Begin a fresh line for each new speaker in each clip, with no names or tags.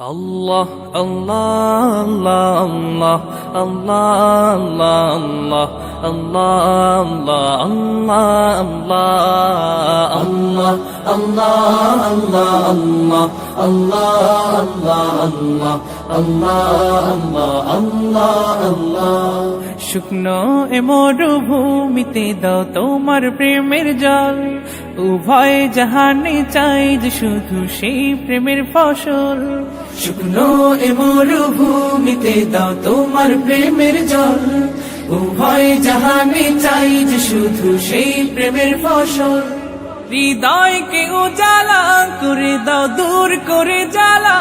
আল্লাহ আল্লাহ আল্লাহ আল্লাহ আল্লাহ আল্লাহ আল্লাহ আল্লাহ আল্লাহ আল্লাহ আল্লাহ আল্লাহ শুকনো এ মরুভূমিতে দাও তোমার প্রেমের জল উভয় জাহানে চাই যে শুধু সেই প্রেমের ফসল শুকনো এ মরুভূমিতে দাও তোমার প্রেমের জল উভয় জাহানে চাই যে শুধু সেই প্রেমের ফসল হৃদয়কে উজালা করে দাও দূর করে জ্বালা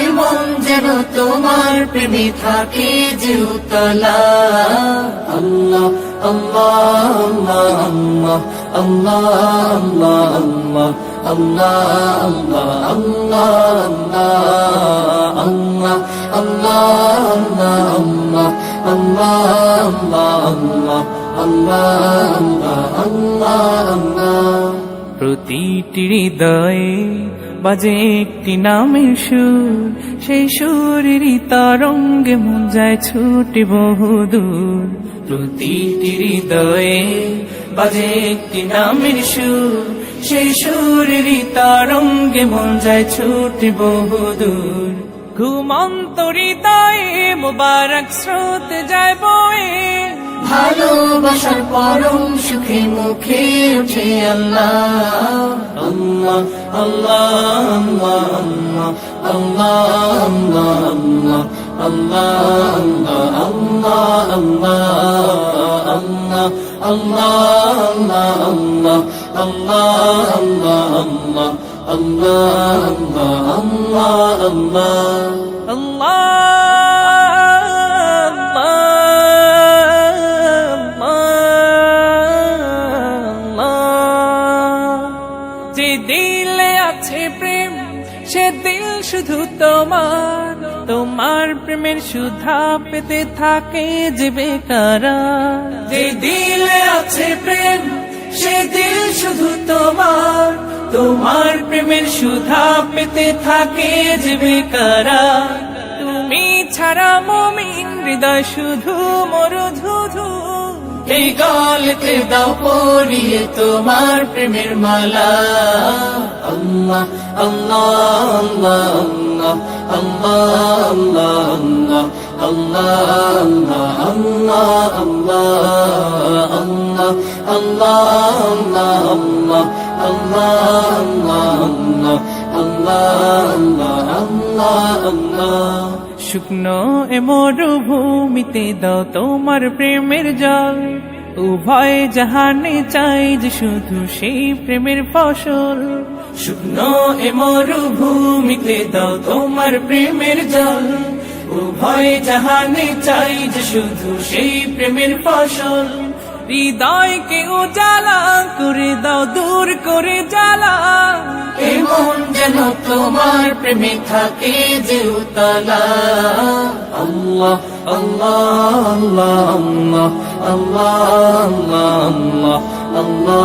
এমন যেন তোমার প্রেমে থাকে যে উতলা
আল্লাহ আল্লাহ আল্লাহ আল্লাহ আল্লাহ আল্লাহ আল্লাহ আল্লাহ আল্লাহ প্রতিটি হৃদয়ে বাজে একটি নামের সুর সেই সুরেরই তরঙ্গে মন যায় ছুটে বহুদূর প্রতিটি হৃদয়ে বাজে একটি নামের সুর সেই সুরেরই তরঙ্গে মন যায় ছুটে বহুদূর ঘুমন্ত হৃদয়ে মোবারক স্রোত যায় বয়ে
ভালোবাসার পরম সুখে মুখে উঠে আল্লাহ
আল্লাহ আল্লাহ আল্লাহ আল্লাহ আল্লাহ আল্লাহ যে দিলে আছে প্রেম সে দিল শুধু তোমার তোমার প্রেমের সুধা পেতে থাকে যে বেকারার যে দিলে আছে প্রেম সে দিল শুধু তোমার তোমার প্রেমের সুধা পেতে থাকে যে বেকারার তুমি ছাড়া মুমিন হৃদয় শুধু মরুধুধু এই গলতে দাও পরিয়ে তোমার প্রেমের মালা আল্লাহ আল্লাহ আল্লাহ আল্লাহ আল্লাহ আল্লাহ আল্লাহ আল্লাহ শুকনো এ মরুভূমিতে দাও তোমার প্রেমের জল উভয় জাহানে চাই যে শুধু সেই প্রেমের ফসল শুকনো এ মরুভূমিতে দাও তোমার প্রেমের জল উভয় জাহানে চাই যে শুধু সেই প্রেমের ফসল হৃদয়কে উজালা করে দাও দূর করে জ্বালা
এমন যেন তোমার প্রেমে থাকে যে উতলা
আল্লাহ আল্লাহ আল্লাহ আল্লাহ আল্লাহ আল্লাহ